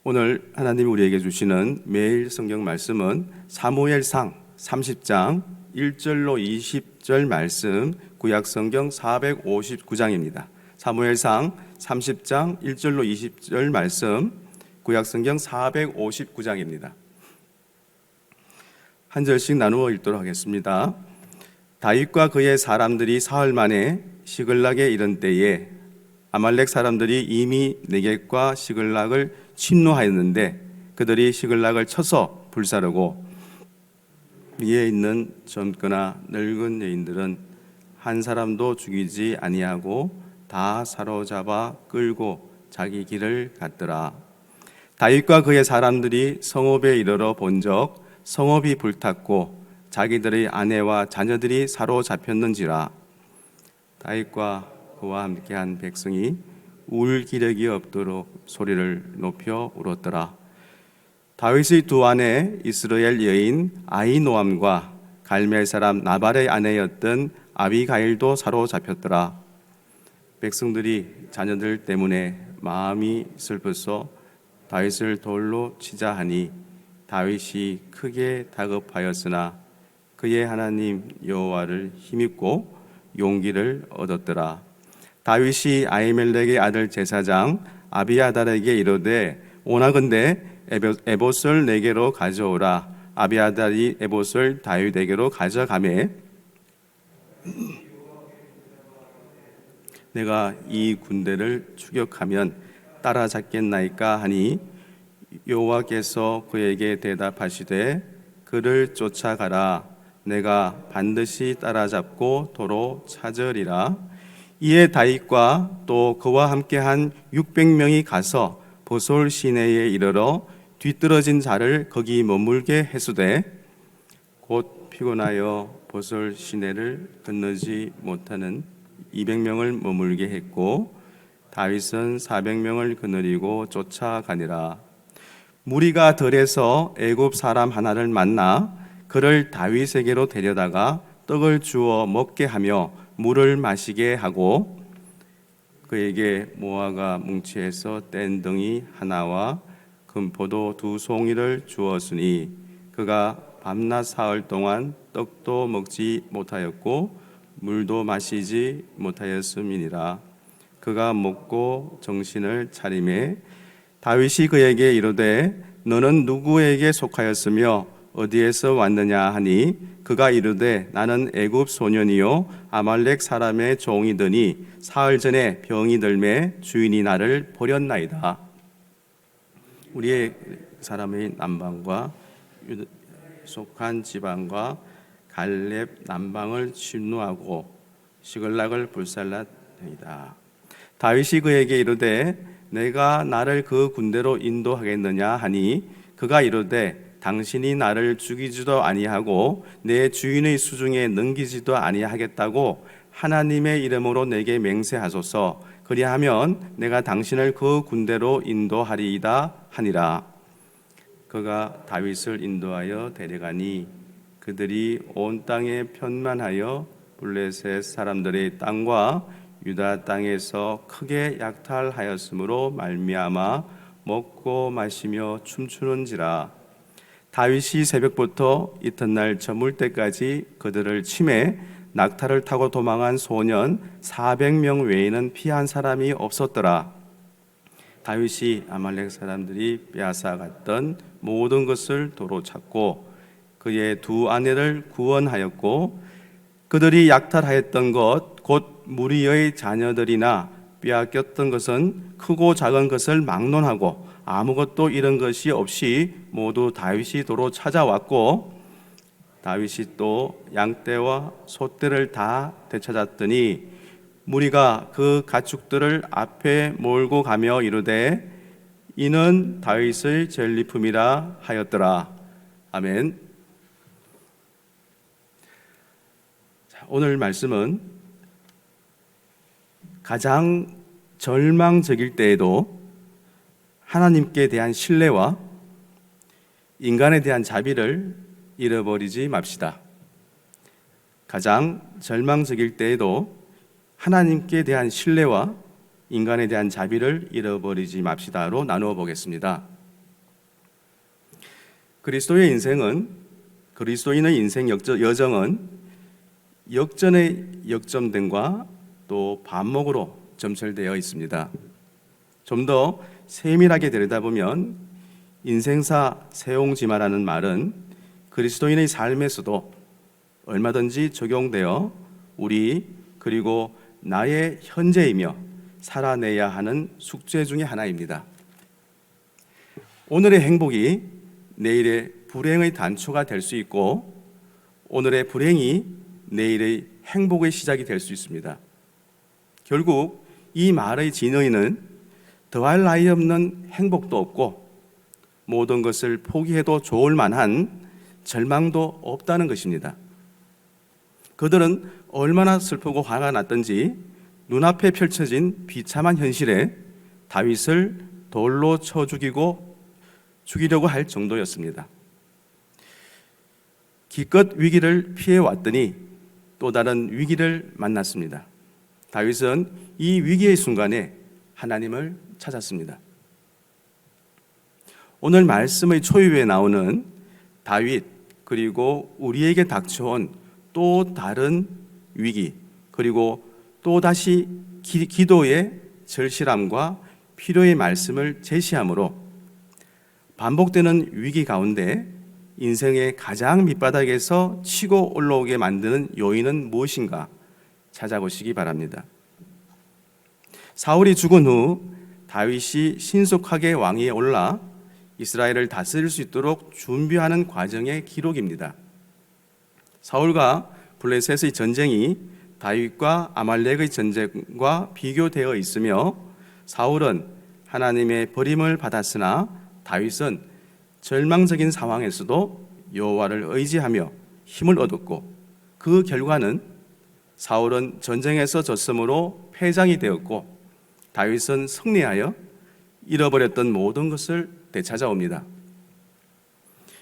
오늘 하나님이 우리에게 주시는 매일 성경 말씀은 사무엘상 30장 1절로 20절 말씀, 구약 성경 459장입니다. 사무엘상 30장 1절로 20절 말씀, 구약 성경 459장입니다. 한 절씩 나누어 읽도록 하겠습니다. 다윗과 그의 사람들이 사흘 만에 시글락에 이른 때에 아말렉 사람들이 이미 네겝과 시글락을 침노하였는데 그들이 시글락을 쳐서 불사르고 위에 있는 젊거나 늙은 여인들은 한 사람도 죽이지 아니하고 다 사로잡아 끌고 자기 길을 갔더라. 다윗과 그의 사람들이 성읍에 이르러 본적 성읍이 불탔고 자기들의 아내와 자녀들이 사로잡혔는지라. 다윗과 그와 함께한 백성이 울 기력이 없도록 소리를 높여 울었더라. 다윗의 두 아내 이스라엘 여인 아히노암과 갈멜 사람 나발의 아내였던 아비가일도 사로잡혔더라. 백성들이 자녀들 때문에 마음이 슬퍼서 다윗을 돌로 치자 하니 다윗이 크게 다급하였으나 그의 하나님 여호와를 힘입고 용기를 얻었더라. 다윗이 아히멜렉의 아들 제사장 아비아달에게 이르되 오나건대 에봇을 내게로 가져오라. 아비아달이 에봇을 다윗에게로 가져가매 내가 이 군대를 추격하면 따라잡겠나이까 하니 여호와께서 그에게 대답하시되 그를 쫓아가라. 내가 반드시 따라잡고 도로 찾으리라. 이에 다윗과 또 그와 함께한 600명이 가서 보솔 시내에 이르러 뒤떨어진 자를 거기 머물게 해수되 곧 피곤하여 보솔 시내를 건너지 못하는 200명을 머물게 했고 다윗은 400명을 거느리고 쫓아가니라. 무리가 덜해서 애굽 사람 하나를 만나 그를 다윗에게로 데려다가 떡을 주어 먹게 하며 물을 마시게 하고 그에게 모아가 뭉치에서 뗀 덩이 하나와 금포도 2송이를 주었으니 그가 밤낮 사흘 동안 떡도 먹지 못하였고 물도 마시지 못하였음이니라. 그가 먹고 정신을 차리매 다윗이 그에게 이르되 너는 누구에게 속하였으며 어디에서 왔느냐 하니 그가 이르되 나는 애굽 소년이요 아말렉 사람의 종이더니 사흘 전에 병이 들매 주인이 나를 버렸나이다. 우리의 사람의 남방과 속한 지방과 갈렙 남방을 침노하고 시글락을 불살랐나이다. 다윗이 그에게 이르되 내가 나를 그 군대로 인도하겠느냐 하니 그가 이르되 당신이 나를 죽이지도 아니하고 내 주인의 수중에 넘기지도 아니하겠다고 하나님의 이름으로 내게 맹세하소서. 그리하면 내가 당신을 그 군대로 인도하리이다 하니라. 그가 다윗을 인도하여 데려가니 그들이 온 땅에 편만하여 블레셋 사람들의 땅과 유다 땅에서 크게 약탈하였으므로 말미암아 먹고 마시며 춤추는지라. 다윗이 새벽부터 이튿날 저물 때까지 그들을 치매 낙타를 타고 도망한 소년 400명 외에는 피한 사람이 없었더라. 다윗이 아말렉 사람들이 빼앗아갔던 모든 것을 도로 찾고 그의 두 아내를 구원하였고 그들이 약탈하였던 것 곧 무리의 자녀들이나 빼앗겼던 것은 크고 작은 것을 막론하고 아무것도 잃은 것이 없이 모두 다윗이 도로 찾아왔고 다윗이 또 양떼와 소떼를 다 되찾았더니 무리가 그 가축들을 앞에 몰고 가며 이르되 이는 다윗의 전리품이라 하였더라. 아멘. 오늘 말씀은 가장 절망적일 때에도 하나님께 대한 신뢰와 인간에 대한 자비를 잃어버리지 맙시다. 가장 절망적일 때에도 하나님께 대한 신뢰와 인간에 대한 자비를 잃어버리지 맙시다로 나누어 보겠습니다. 그리스도인의 인생 여정은 역전의 역점됨과 또 반목으로 점철되어 있습니다. 좀 더 세밀하게 들여다보면 인생사 세옹지마라는 말은 그리스도인의 삶에서도 얼마든지 적용되어 우리 그리고 나의 현재이며 살아내야 하는 숙제 중에 하나입니다. 오늘의 행복이 내일의 불행의 단초가 될 수 있고 오늘의 불행이 내일의 행복의 시작이 될 수 있습니다. 결국 이 말의 진의는 더할 나위 없는 행복도 없고 모든 것을 포기해도 좋을 만한 절망도 없다는 것입니다. 그들은 얼마나 슬프고 화가 났던지 눈앞에 펼쳐진 비참한 현실에 다윗을 돌로 쳐 죽이려고 할 정도였습니다. 기껏 위기를 피해왔더니 또 다른 위기를 만났습니다. 다윗은 이 위기의 순간에 하나님을 찾았습니다. 오늘 말씀의 초유에 나오는 다윗 그리고 우리에게 닥쳐온 또 다른 위기 그리고 또다시 기도의 절실함과 필요의 말씀을 제시하므로 반복되는 위기 가운데 인생의 가장 밑바닥에서 치고 올라오게 만드는 요인은 무엇인가 찾아보시기 바랍니다. 사울이 죽은 후 다윗이 신속하게 왕위에 올라 이스라엘을 다스릴 수 있도록 준비하는 과정의 기록입니다. 사울과 블레셋의 전쟁이 다윗과 아말렉의 전쟁과 비교되어 있으며 사울은 하나님의 버림을 받았으나 다윗은 절망적인 상황에서도 여호와를 의지하며 힘을 얻었고 그 결과는 사울은 전쟁에서 졌으므로 패장이 되었고 다윗은 승리하여 잃어버렸던 모든 것을 되찾아옵니다.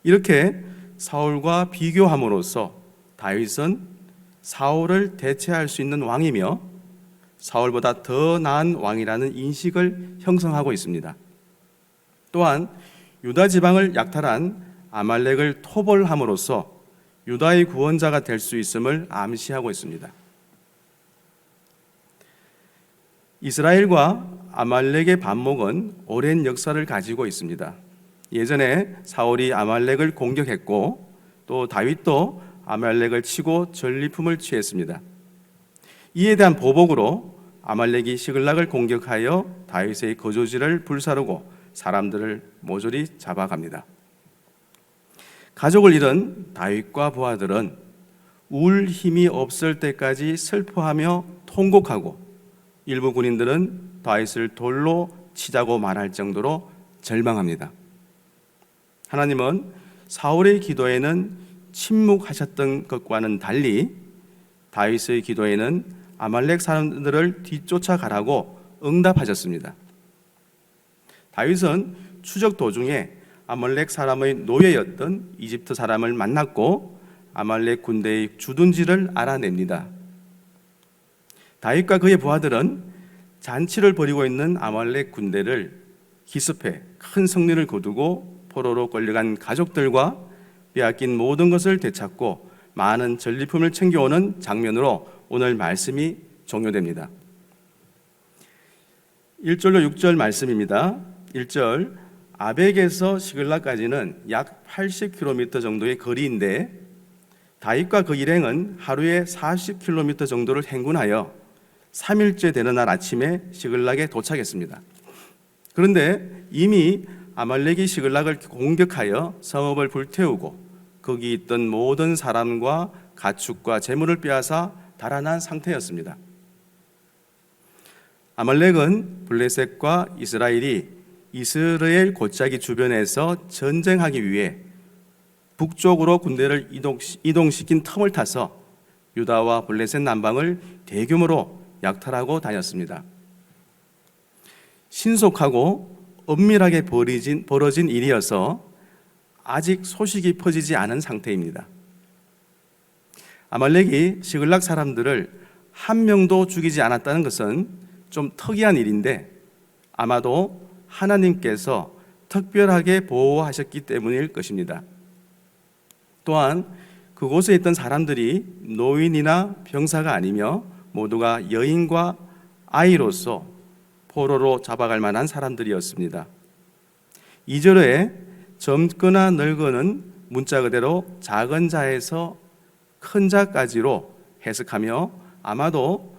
이렇게 사울과 비교함으로써 다윗은 사울을 대체할 수 있는 왕이며 사울보다 더 나은 왕이라는 인식을 형성하고 있습니다. 또한 유다 지방을 약탈한 아말렉을 토벌함으로써 유다의 구원자가 될 수 있음을 암시하고 있습니다. 이스라엘과 아말렉의 반목은 오랜 역사를 가지고 있습니다. 예전에 사울이 아말렉을 공격했고 또 다윗도 아말렉을 치고 전리품을 취했습니다. 이에 대한 보복으로 아말렉이 시글락을 공격하여 다윗의 거주지를 불사르고 사람들을 모조리 잡아갑니다. 가족을 잃은 다윗과 부하들은 울 힘이 없을 때까지 슬퍼하며 통곡하고 일부 군인들은 다윗을 돌로 치자고 말할 정도로 절망합니다. 하나님은 사울의 기도에는 침묵하셨던 것과는 달리 다윗의 기도에는 아말렉 사람들을 뒤쫓아가라고 응답하셨습니다. 다윗은 추적 도중에 아말렉 사람의 노예였던 이집트 사람을 만났고 아말렉 군대의 주둔지를 알아냅니다. 다윗과 그의 부하들은 잔치를 벌이고 있는 아말렉 군대를 기습해 큰 승리를 거두고 포로로 끌려간 가족들과 빼앗긴 모든 것을 되찾고 많은 전리품을 챙겨오는 장면으로 오늘 말씀이 종료됩니다. 1절로 6절 말씀입니다. 1절 아벡에서 시글락까지는 약 80km 정도의 거리인데 다윗과 그 일행은 하루에 40km 정도를 행군하여 3일째 되는 날 아침에 시글락에 도착했습니다. 그런데 이미 아말렉이 시글락을 공격하여 성읍을 불태우고 거기 있던 모든 사람과 가축과 재물을 빼앗아 달아난 상태였습니다. 아말렉은 블레셋과 이스라엘이 이스라엘 골짜기 주변에서 전쟁하기 위해 북쪽으로 군대를 이동시킨 틈을 타서 유다와 블레셋 남방을 대규모로 약탈하고 다녔습니다. 신속하고 엄밀하게 벌어진 일이어서 아직 소식이 퍼지지 않은 상태입니다. 아말렉이 시글락 사람들을 한 명도 죽이지 않았다는 것은 좀 특이한 일인데 아마도 하나님께서 특별하게 보호하셨기 때문일 것입니다. 또한 그곳에 있던 사람들이 노인이나 병사가 아니며 모두가 여인과 아이로서 포로로 잡아갈 만한 사람들이었습니다. 2절에 젊거나 늙어는 문자 그대로 작은 자에서 큰 자까지로 해석하며 아마도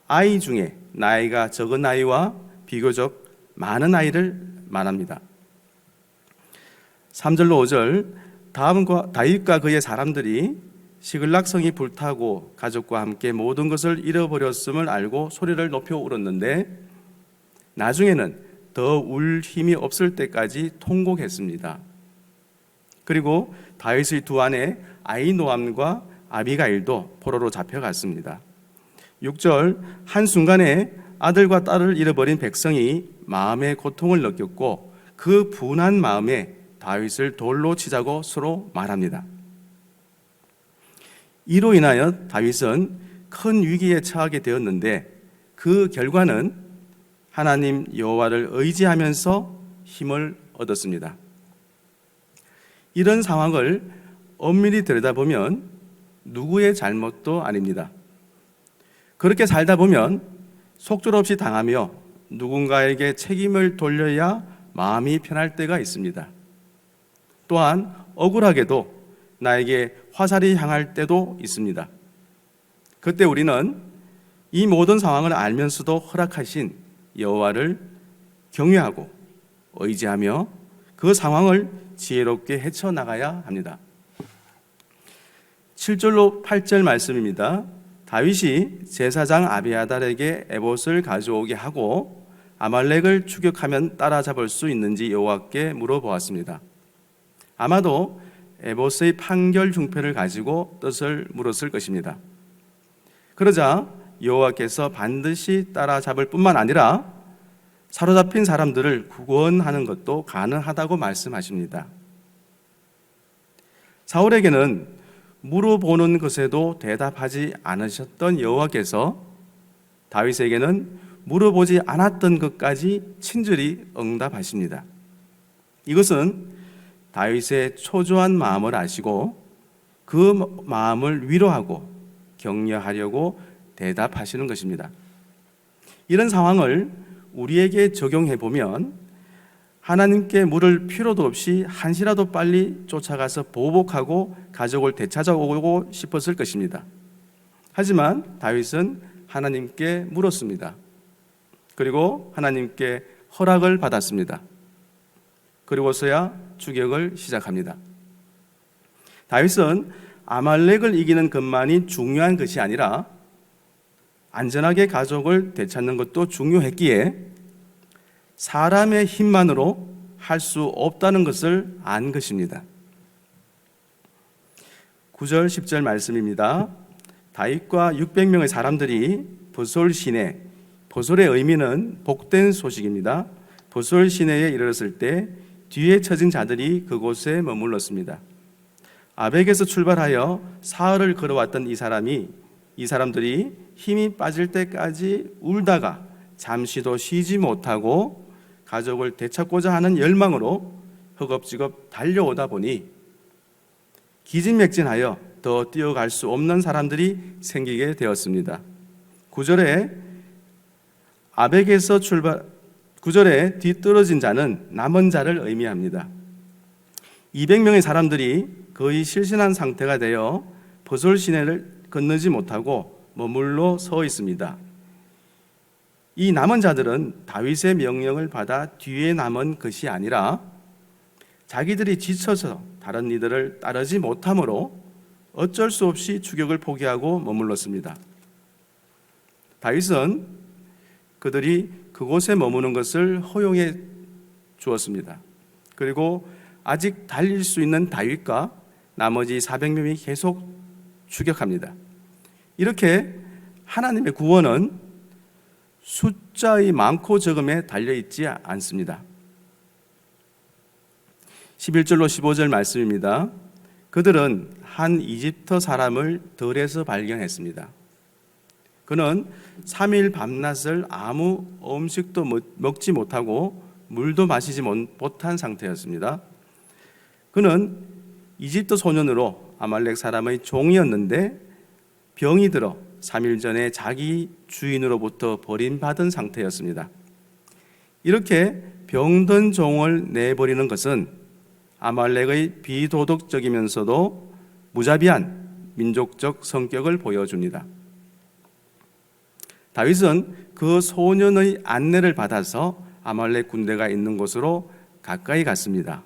아이 중에 나이가 적은 아이와 비교적 많은 아이를 말합니다. 3절로 5절 다윗과 그의 사람들이 시글락성이 불타고 가족과 함께 모든 것을 잃어버렸음을 알고 소리를 높여 울었는데 나중에는 더 울 힘이 없을 때까지 통곡했습니다. 그리고 다윗의 두 아내 아히노암과 아비가일도 포로로 잡혀갔습니다. 6절 한순간에 아들과 딸을 잃어버린 백성이 마음의 고통을 느꼈고 그 분한 마음에 다윗을 돌로 치자고 서로 말합니다. 이로 인하여 다윗은 큰 위기에 처하게 되었는데 그 결과는 하나님 여호와를 의지하면서 힘을 얻었습니다. 이런 상황을 엄밀히 들여다보면 누구의 잘못도 아닙니다. 그렇게 살다 보면 속절없이 당하며 누군가에게 책임을 돌려야 마음이 편할 때가 있습니다. 또한 억울하게도 나에게 화살이 향할 때도 있습니다. 그때 우리는 이 모든 상황을 알면서도 허락하신 여호와를 경외하고 의지하며 그 상황을 지혜롭게 헤쳐나가야 합니다. 7절로 8절 말씀입니다. 다윗이 제사장 아비아달에게 에봇을 가져오게 하고 아말렉을 추격하면 따라잡을 수 있는지 여호와께 물어보았습니다. 아마도 에봇의 판결 중패를 가지고 뜻을 물었을 것입니다. 그러자 여호와께서 반드시 따라잡을 뿐만 아니라 사로잡힌 사람들을 구원하는 것도 가능하다고 말씀하십니다. 사울에게는 물어보는 것에도 대답하지 않으셨던 여호와께서 다윗에게는 물어보지 않았던 것까지 친절히 응답하십니다. 이것은 다윗의 초조한 마음을 아시고 그 마음을 위로하고 격려하려고 대답하시는 것입니다. 이런 상황을 우리에게 적용해 보면 하나님께 물을 필요도 없이 한시라도 빨리 쫓아가서 보복하고 가족을 되찾아오고 싶었을 것입니다. 하지만 다윗은 하나님께 물었습니다. 그리고 하나님께 허락을 받았습니다. 그리고서야 추격을 시작합니다. 다윗은 아말렉을 이기는 것만이 중요한 것이 아니라 안전하게 가족을 되찾는 것도 중요했기에 사람의 힘만으로 할 수 없다는 것을 안 것입니다. 9절 10절 말씀입니다. 다윗과 600명의 사람들이 보솔 시내, 보솔의 의미는 복된 소식입니다. 보솔 시내에 이르렀을 때 뒤에 처진 자들이 그곳에 머물렀습니다. 아벡에서 출발하여 사흘을 걸어왔던 이 사람들이 힘이 빠질 때까지 울다가 잠시도 쉬지 못하고 가족을 되찾고자 하는 열망으로 허겁지겁 달려오다 보니 기진맥진하여 더 뛰어갈 수 없는 사람들이 생기게 되었습니다. 9절에 뒤떨어진 자는 남은 자를 의미합니다. 200명의 사람들이 거의 실신한 상태가 되어 보솔 시내를 건너지 못하고 머물러 서 있습니다. 이 남은 자들은 다윗의 명령을 받아 뒤에 남은 것이 아니라 자기들이 지쳐서 다른 이들을 따르지 못하므로 어쩔 수 없이 추격을 포기하고 머물렀습니다. 다윗은 그들이 그곳에 머무는 것을 허용해 주었습니다. 그리고 아직 달릴 수 있는 다윗과 나머지 400명이 계속 추격합니다. 이렇게 하나님의 구원은 숫자의 많고 적음에 달려있지 않습니다. 11절로 15절 말씀입니다. 그들은 한 이집트 사람을 들에서 발견했습니다. 그는 3일 밤낮을 아무 음식도 먹지 못하고 물도 마시지 못한 상태였습니다. 그는 이집트 소년으로 아말렉 사람의 종이었는데 병이 들어 3일 전에 자기 주인으로부터 버림받은 상태였습니다. 이렇게 병든 종을 내버리는 것은 아말렉의 비도덕적이면서도 무자비한 민족적 성격을 보여줍니다. 다윗은 그 소년의 안내를 받아서 아말렉 군대가 있는 곳으로 가까이 갔습니다.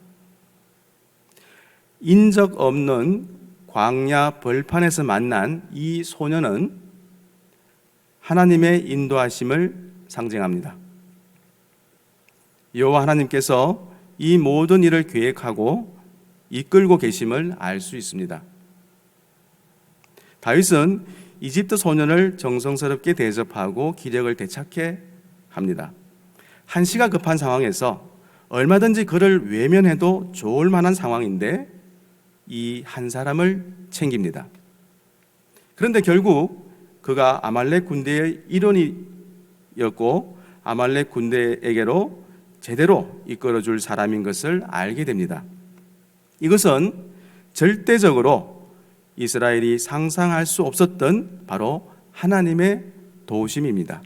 인적 없는 광야 벌판에서 만난 이 소년은 하나님의 인도하심을 상징합니다. 여호와 하나님께서 이 모든 일을 계획하고 이끌고 계심을 알 수 있습니다. 다윗은 이집트 소년을 정성스럽게 대접하고 기력을 되찾게 합니다. 한시가 급한 상황에서 얼마든지 그를 외면해도 좋을 만한 상황인데 이 한 사람을 챙깁니다. 그런데 결국 그가 아말렉 군대의 일원이었고 아말렉 군대에게로 제대로 이끌어줄 사람인 것을 알게 됩니다. 이것은 절대적으로 이스라엘이 상상할 수 없었던 바로 하나님의 도우심입니다.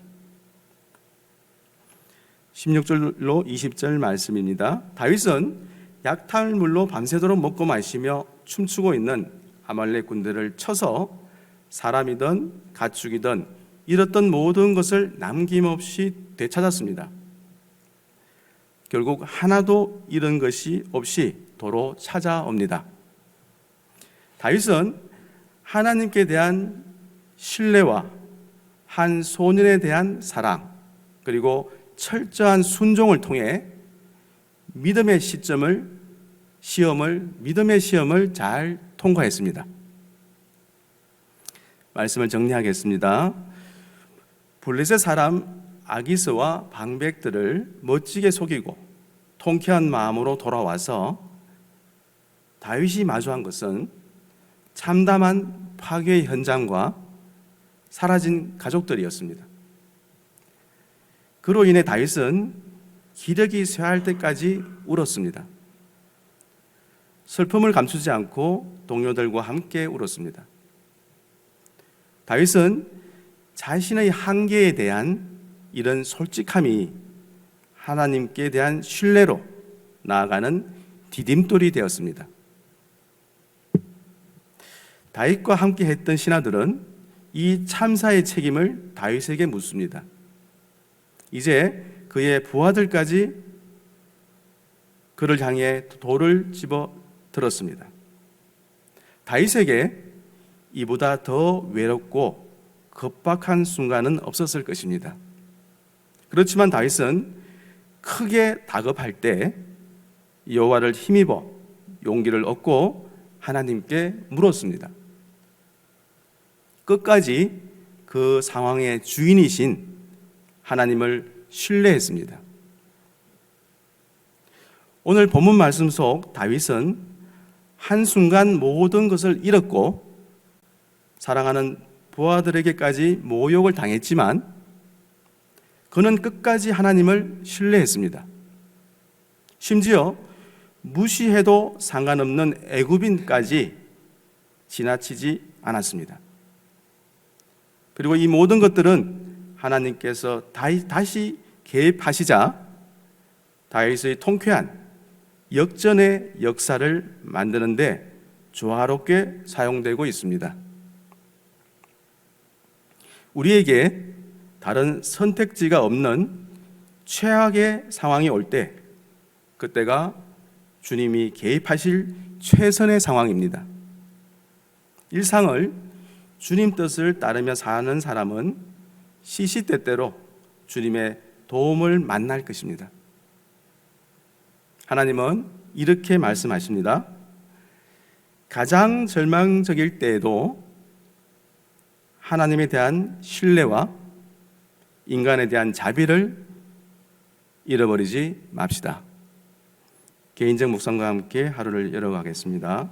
16절로 20절 말씀입니다. 다윗은 약탈물로 밤새도록 먹고 마시며 춤추고 있는 아말렉 군대를 쳐서 사람이든 가축이든 잃었던 모든 것을 남김없이 되찾았습니다. 결국 하나도 잃은 것이 없이 도로 찾아옵니다. 다윗은 하나님께 대한 신뢰와 한 소년에 대한 사랑 그리고 철저한 순종을 통해 믿음의 시험을 잘 통과했습니다. 말씀을 정리하겠습니다. 블레셋 사람 아기스와 방백들을 멋지게 속이고 통쾌한 마음으로 돌아와서 다윗이 마주한 것은 참담한 파괴의 현장과 사라진 가족들이었습니다. 그로 인해 다윗은 기력이 쇠할 때까지 울었습니다. 슬픔을 감추지 않고 동료들과 함께 울었습니다. 다윗은 자신의 한계에 대한 이런 솔직함이 하나님께 대한 신뢰로 나아가는 디딤돌이 되었습니다. 다윗과 함께 했던 신하들은 이 참사의 책임을 다윗에게 묻습니다. 이제 그의 부하들까지 그를 향해 돌을 집어 들었습니다. 다윗에게 이보다 더 외롭고 급박한 순간은 없었을 것입니다. 그렇지만 다윗은 크게 다급할 때 여호와를 힘입어 용기를 얻고 하나님께 물었습니다. 끝까지 그 상황의 주인이신 하나님을 신뢰했습니다. 오늘 본문 말씀 속 다윗은 한순간 모든 것을 잃었고 사랑하는 부하들에게까지 모욕을 당했지만 그는 끝까지 하나님을 신뢰했습니다. 심지어 무시해도 상관없는 애굽인까지 지나치지 않았습니다. 그리고 이 모든 것들은 하나님께서 다시 개입하시자 다윗의 통쾌한 역전의 역사를 만드는데 조화롭게 사용되고 있습니다. 우리에게 다른 선택지가 없는 최악의 상황이 올 때 그때가 주님이 개입하실 최선의 상황입니다. 일상을 주님 뜻을 따르며 사는 사람은 시시때때로 주님의 도움을 만날 것입니다. 하나님은 이렇게 말씀하십니다. 가장 절망적일 때에도 하나님에 대한 신뢰와 인간에 대한 자비를 잃어버리지 맙시다. 개인적 묵상과 함께 하루를 열어가겠습니다.